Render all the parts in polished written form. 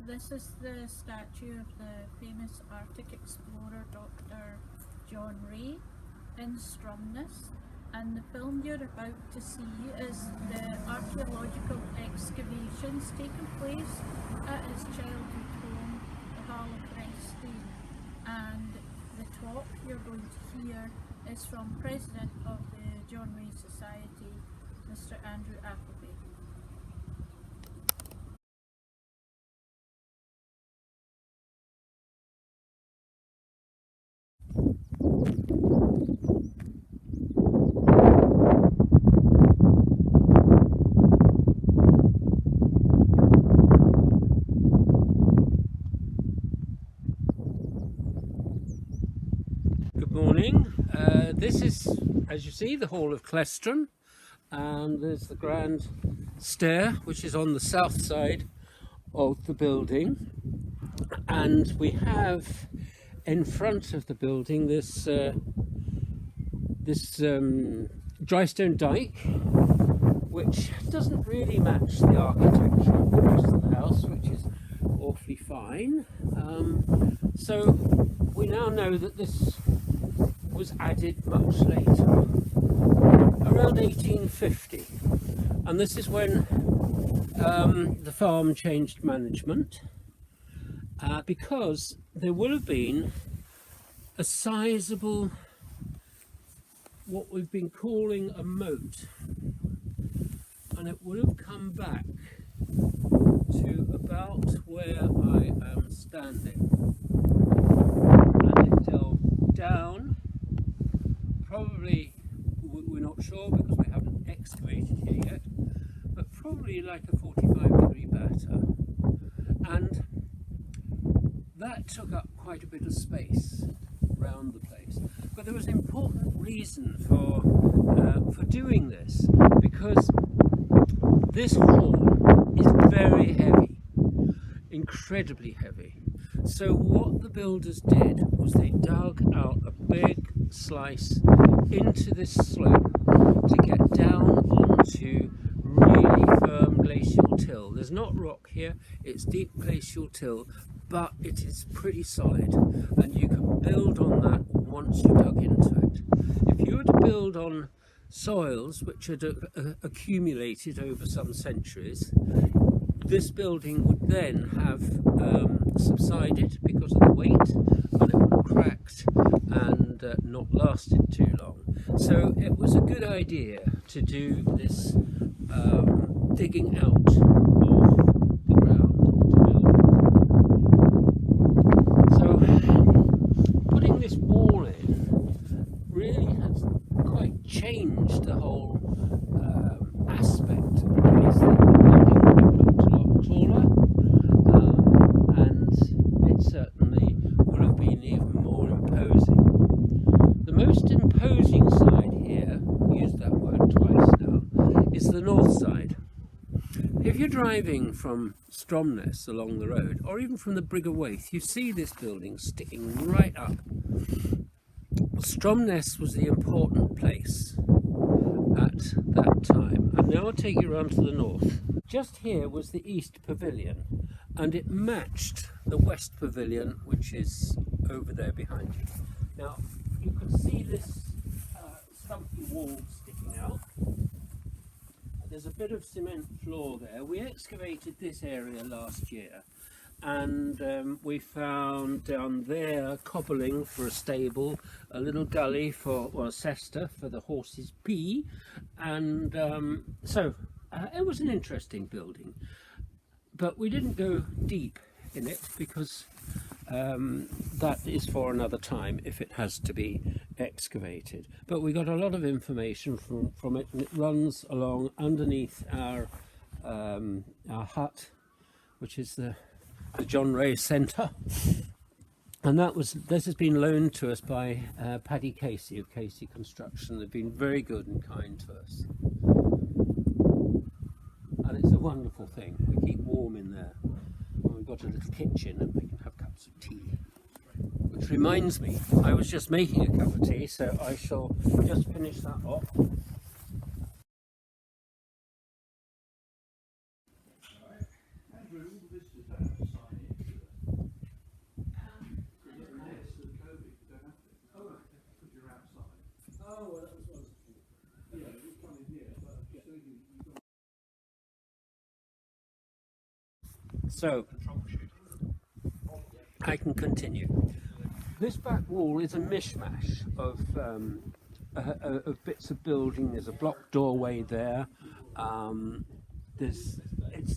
This is the statue of the famous Arctic explorer Dr. John Rae in Stromness, and the film you're about to see is the archaeological excavations taking place at his childhood home, the Hall of Clestrain, and the talk you're going to hear is from President of the John Rae Society, Mr. Andrew Appleby. Good morning. This is, as you see, the Hall of Clestrain, and there's the grand stair which is on the south side of the building, and we have in front of the building this dry stone dike, which doesn't really match the architecture of the rest of the house, which is awfully fine. So we now know that this was added much later, around 1850, and this is when the farm changed management, because there would have been a sizable, what we've been calling a moat, and it would have come back to about where I am standing, and it delved down. Probably, we're not sure because we haven't excavated here yet, but probably like a 45-degree batter, and that took up quite a bit of space around the place. But there was an important reason for doing this, because this hall is very heavy, incredibly heavy. So what the builders did was they dug out a big slice into this slope to get down onto really firm glacial till. There's not rock here, it's deep glacial till, but it is pretty solid, and you can build on that once you dug into it. If you were to build on soils which had accumulated over some centuries, this building would then have subsided because of the weight, and it would have cracked and not lasted too long. So it was a good idea to do this digging out of the ground to build it. So putting this wall in really has quite changed the whole aspect of the place. The building would have looked a lot taller, and it certainly would have been even more imposing. The most imposing side here, used that word twice now, is the north side. If you're driving from Stromness along the road, or even from the Brig of Waith, you see this building sticking right up. Stromness was the important place at that time, and now I'll take you around to the north. Just here was the East Pavilion, and it matched the West Pavilion, which is over there behind you. Now you can see this stumpy wall sticking out. There's a bit of cement floor there. We excavated this area last year, and we found down there cobbling for a stable, a little gully for, or a cesta for the horses pee, and so it was an interesting building, but we didn't go deep in it because that is for another time if it has to be excavated. But we got a lot of information from it, and it runs along underneath our hut, which is the John Rae Centre, and this has been loaned to us by Paddy Casey of Casey Construction. They've been very good and kind to us, and it's a wonderful thing. We keep warm in there, and we've got a little kitchen and we can have cups of tea. Which reminds me, I was just making a cup of tea, so I shall just finish that off. Andrew, this is outside. So I can continue. This back wall is a mishmash of bits of building. There's a block doorway there. It's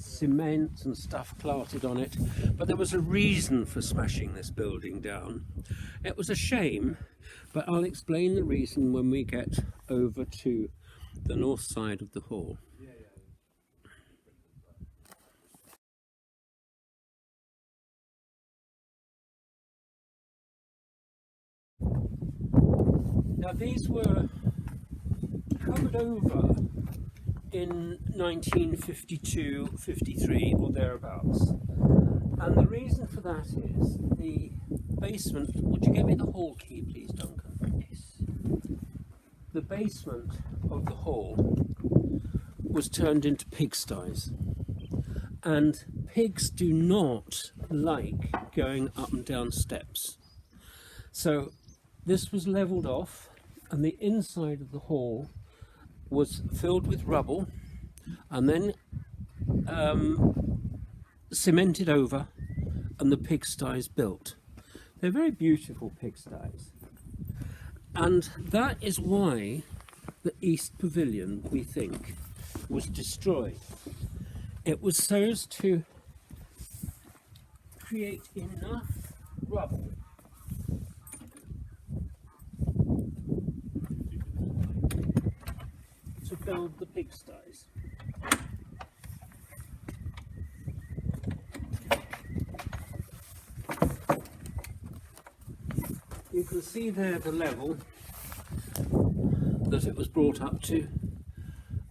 cement and stuff clarted on it, but there was a reason for smashing this building down. It was a shame, but I'll explain the reason when we get over to the north side of the hall. Now these were covered over in 1952-53 or thereabouts, and the reason for that is the basement. Would you give me the hall key, please, Duncan? Yes. The basement of the hall was turned into pigsties, and pigs do not like going up and down steps. So this was levelled off, and the inside of the hall was filled with rubble and then cemented over, and the pigsties built. They're very beautiful pigsties, and that is why the East Pavilion, we think, was destroyed. It was so as to create enough rubble to build the pigsties. You can see there the level that it was brought up to,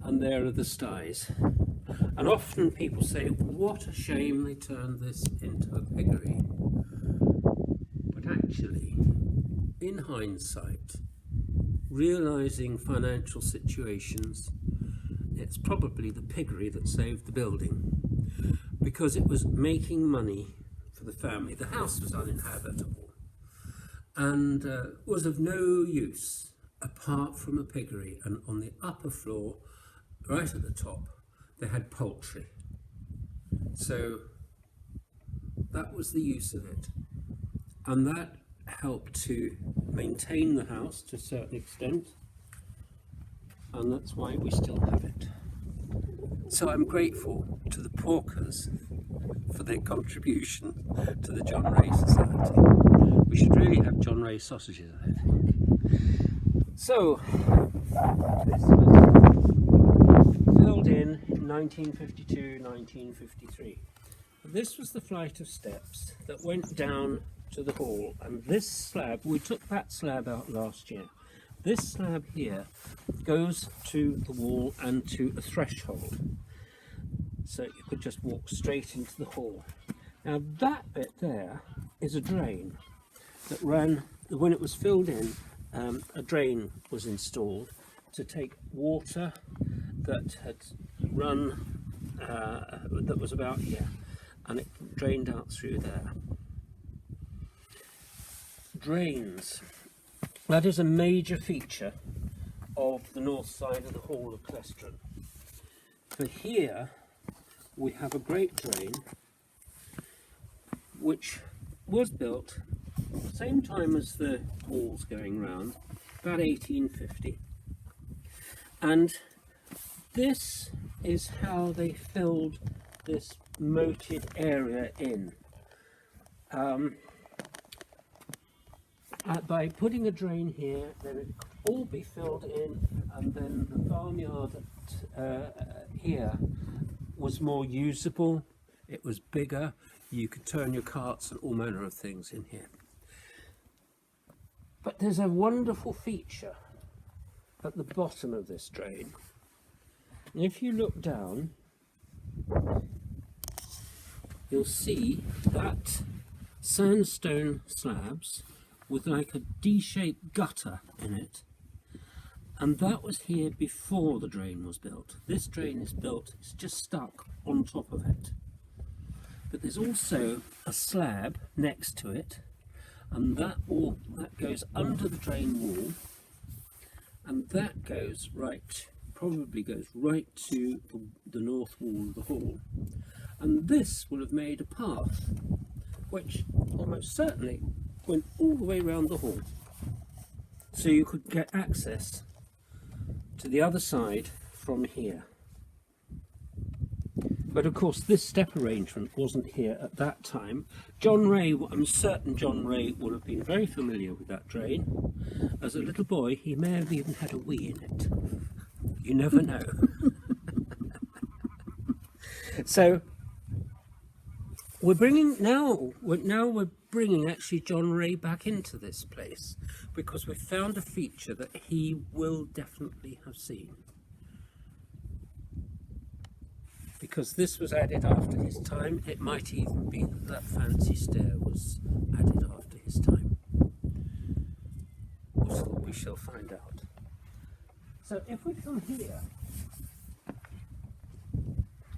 and there are the sties. And often people say, what a shame they turned this into a piggery. But actually, in hindsight, realising financial situations, it's probably the piggery that saved the building, because it was making money for the family. The house was uninhabitable and was of no use apart from a piggery, and on the upper floor, right at the top, they had poultry. So that was the use of it, and that helped to maintain the house to a certain extent, and that's why we still have it. So I'm grateful to the Porkers for their contribution to the John Ray Society. We should really have John Ray sausages, I think. So this was filled in 1952-1953. This was the flight of steps that went down to the hall, and this slab, we took that slab out last year. This slab here goes to the wall and to a threshold, so you could just walk straight into the hall. Now that bit there is a drain that ran, when it was filled in, a drain was installed to take water that had run, that was about here, and it drained out through there. Drains. That is a major feature of the north side of the hall of Clestrain. For here we have a great drain which was built at the same time as the walls going round, about 1850. And this is how they filled this moated area in. By putting a drain here, then it could all be filled in, and then the farmyard here was more usable, it was bigger, you could turn your carts and all manner of things in here. But there's a wonderful feature at the bottom of this drain. And if you look down, you'll see that sandstone slabs with like a D-shaped gutter in it, and that was here before the drain was built. This drain is built, it's just stuck on top of it. But there's also a slab next to it, and that goes under the drain wall, and that goes right, probably goes right to the north wall of the hall. And this will have made a path which almost certainly went all the way around the hall. So you could get access to the other side from here. But of course this step arrangement wasn't here at that time. John Ray, I'm certain John Ray would have been very familiar with that drain. As a little boy he may have even had a wee in it. You never know. So we're bringing actually John Ray back into this place because we found a feature that he will definitely have seen. Because this was added after his time, it might even be that that fancy stair was added after his time. We shall find out. So if we come here,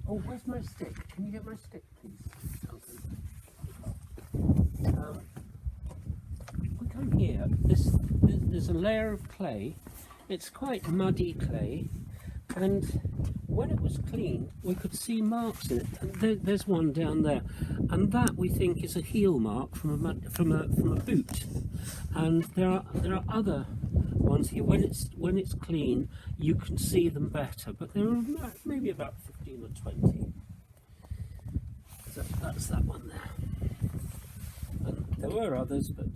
oh, where's my stick? Can you get my stick, please? If we come here, there's a layer of clay. It's quite muddy clay, and when it was cleaned, we could see marks in it. And there's one down there, and that we think is a heel mark from a boot. And there are other ones here. When it's clean, you can see them better, but there are maybe about 15 or 20. So that's that one there. And there were others, but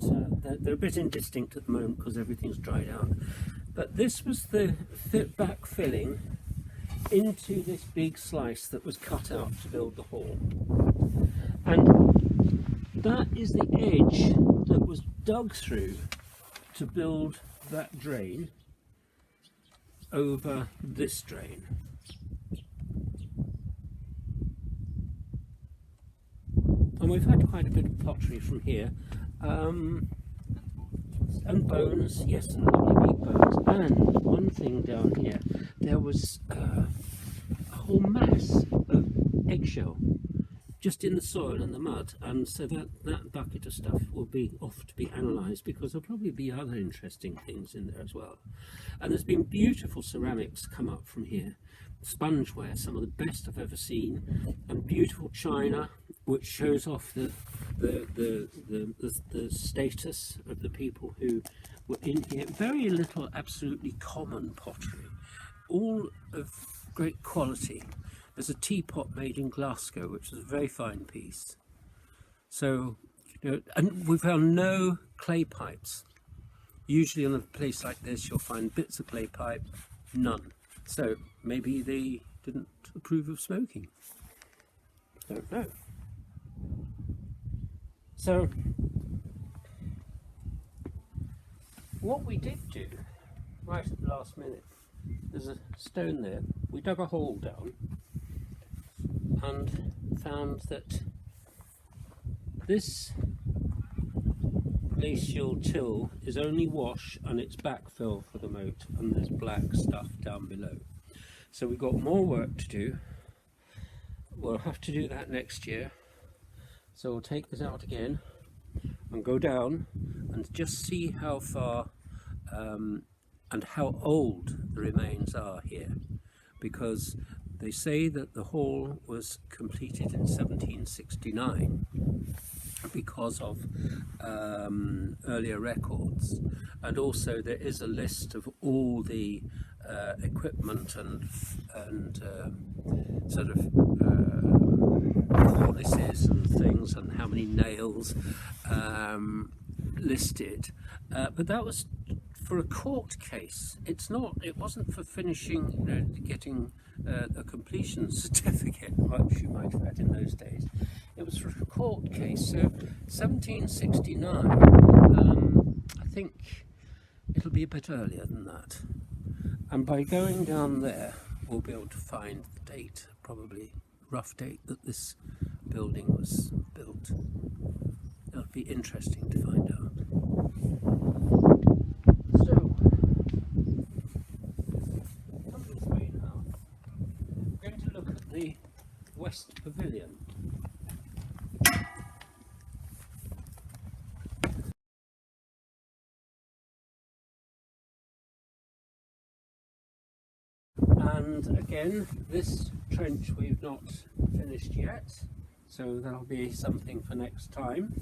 they're a bit indistinct at the moment because everything's dried out. But this was the back filling into this big slice that was cut out to build the hall. And that is the edge that was dug through to build that drain over this drain. And we've had quite a bit of pottery from here, and bones, yes, and lovely big bones. And one thing down here, there was a whole mass of eggshell just in the soil and the mud, and so that bucket of stuff will be off to be analysed because there'll probably be other interesting things in there as well. And there's been beautiful ceramics come up from here, spongeware, some of the best I've ever seen, and beautiful china which shows off the status of the people who were in here. Very little absolutely common pottery, all of great quality. There's a teapot made in Glasgow, which is a very fine piece. So, you know, and we found no clay pipes. Usually on a place like this, you'll find bits of clay pipe, none. So maybe they didn't approve of smoking. Don't know. So what we did do, right at the last minute, there's a stone there. We dug a hole down and found that this glacial till is only wash and it's backfill for the moat, and there's black stuff down below. So we've got more work to do. We'll have to do that next year. So we'll take this out again and go down and just see how far and how old the remains are here, because they say that the hall was completed in 1769 because of earlier records, and also there is a list of all the equipment and sort of cornices and things and how many nails listed, but that was for a court case. It wasn't for finishing, getting a completion certificate, which you might have had in those days. It was for a court case. So 1769, I think it'll be a bit earlier than that. And by going down there, we'll be able to find the date, probably rough date that this building was built. It'll be interesting to find out. So, come this way now. We're going to look at the West Pavilion. And And again, this trench we've not finished yet, so that'll be something for next time.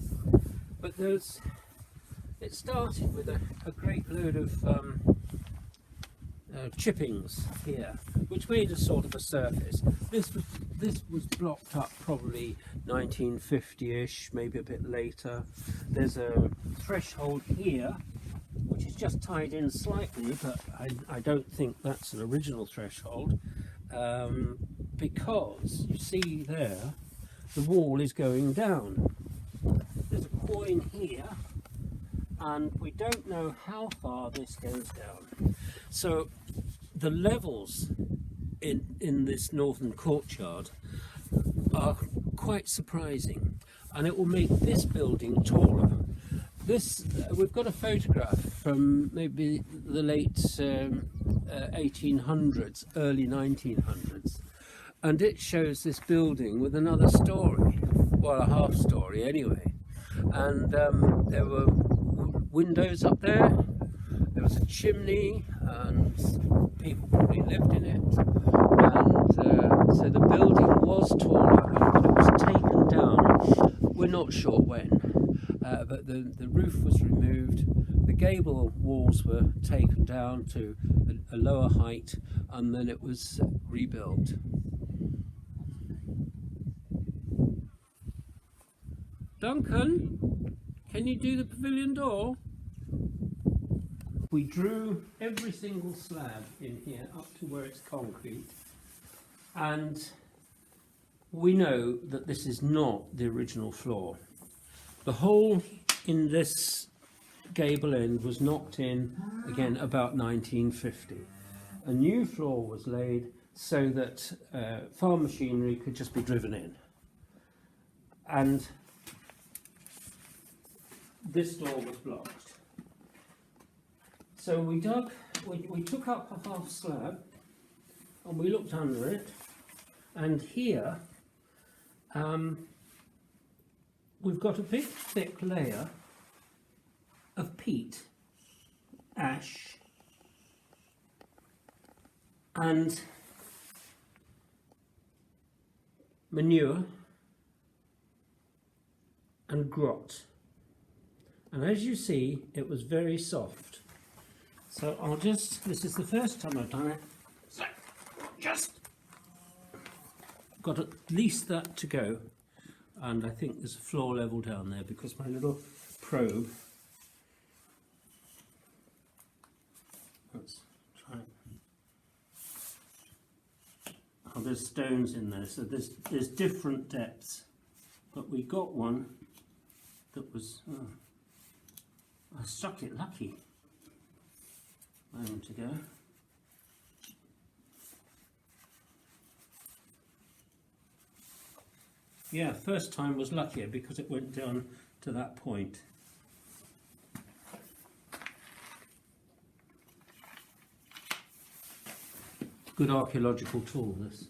But it started with a great load of chippings here, which made a sort of a surface. This was blocked up probably 1950-ish, maybe a bit later. There's a threshold here, which is just tied in slightly, but I don't think that's an original threshold, because you see there, the wall is going down. There's a coin here, and we don't know how far this goes down. So the levels in this northern courtyard are quite surprising, and it will make this building taller. We've got a photograph from maybe the late 1800s, early 1900s, and it shows this building with another story, well, a half story anyway, and there were windows up there. There was a chimney, and people probably lived in it, and so the building was taller, but it was taken down. We're not sure when, but the roof was removed, the gable walls were taken down to a lower height, and then it was rebuilt. Duncan, can you do the pavilion door? We drew every single slab in here up to where it's concrete, and we know that this is not the original floor. The hole in this gable end was knocked in again about 1950. A new floor was laid so that farm machinery could just be driven in, and this door was blocked. So we took up a half slab and we looked under it, and here we've got a big thick layer of peat, ash, and manure and grot. And as you see, it was very soft. So this is the first time I've done it, so just got at least that to go, and I think there's a floor level down there because my little probe, let's try it. Oh, there's stones in there, so there's different depths, but we got one that was, I struck it lucky a moment ago. Yeah, first time was luckier because it went down to that point. Good archaeological tool, this.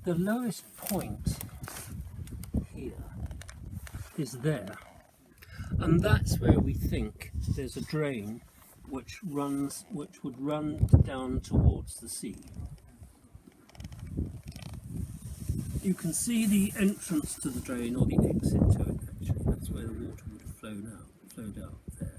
The lowest point here is there, and that's where we think there's a drain which would run down towards the sea. You can see the entrance to the drain, or the exit to it actually. That's where the water would have flowed out there.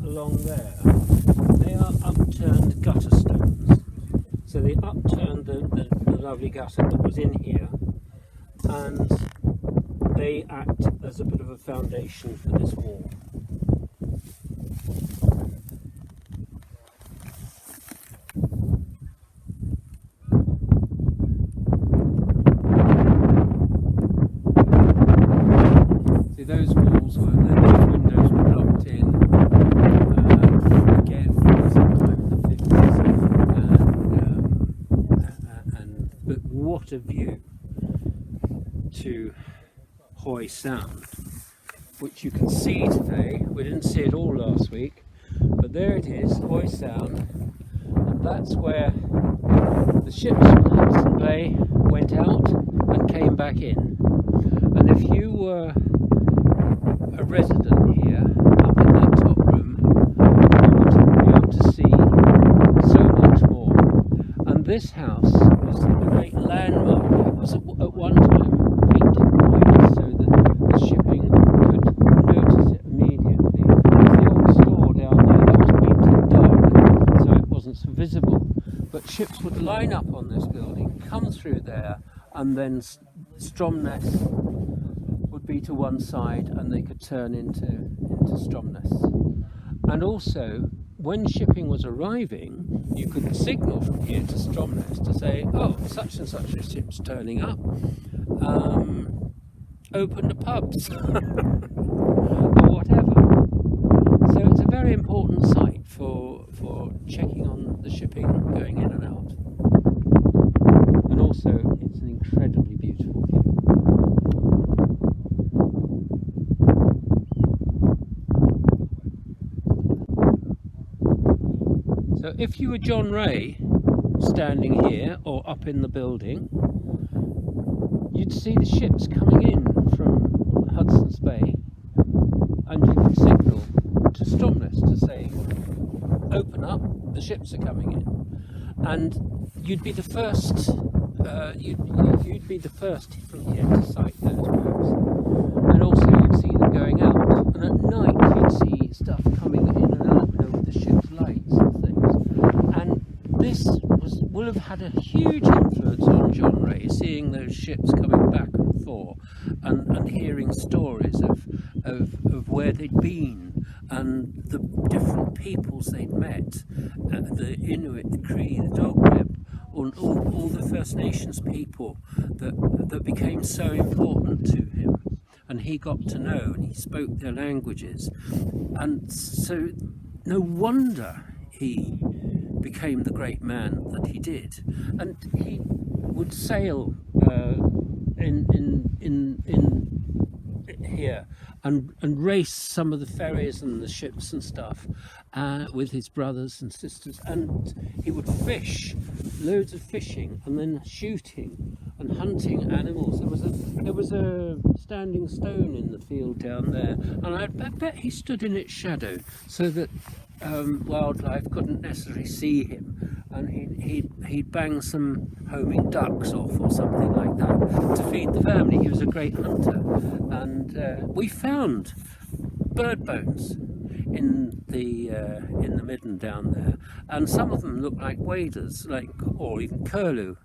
Along there, they are upturned So they upturned the lovely gutter that was in here, and they act as a bit of a foundation for this wall. See, those walls were, those windows were blocked in again sometime in the 50s, but what a view to Hoy Sound, which you can see today. We didn't see it all last week, but there it is, Hoy Sound, and that's where the ships from Hudson Bay went out and came back in. And if you were a resident here, up in that top room, you would be able to see so much more. And this house was a great landmark. It was at one time painted white so that the shipping could notice it immediately. There's the old store down there, that was painted dark so it wasn't so visible. But ships would line up on this building, come through there, and then Stromness would be to one side and they could turn into Stromness. And also, when shipping was arriving, you could signal from here to Stromness to say, oh, such and such a ship's turning up, open the pubs, or whatever. So it's a very important site for checking on the shipping going in and out. And also, it's an incredibly beautiful view. So if you were John Ray standing here or up in the building, you'd see the ships coming in from Hudson's Bay, and you could signal to Stromness to say, open up, the ships are coming in. And you'd be the first, you'd be the first from here to sight those boats. And also you'd see them going out. And at night you'd see stuff coming in and out, you know, with the ship's lights and things. And this will have had a huge influence on John Ray, seeing those ships coming back and forth, and hearing stories of where they'd been and the different peoples they'd met, the Inuit, the Cree, the Dogrib, all the First Nations people that became so important to him, and he got to know, and he spoke their languages, and so no wonder he became the great man that he did. And he would sail in here and race some of the ferries and the ships and stuff with his brothers and sisters, and he would fish, loads of fishing, and then shooting and hunting animals. There was a standing stone in the field down there, and I bet he stood in its shadow so that wildlife couldn't necessarily see him, and he'd bang some homing ducks off or something like that to feed the family. He was a great hunter, and we found bird bones in the midden down there, and some of them look like waders, or even curlew.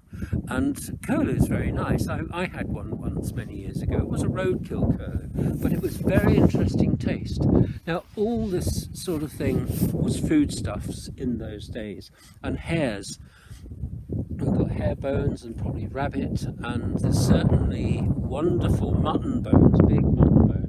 And curlew's very nice. I had one once many years ago. It was a roadkill curlew, but it was very interesting taste. Now, all this sort of thing was foodstuffs in those days, and hares. We've got hare bones and probably rabbit, and there's certainly wonderful mutton bones, big mutton bones.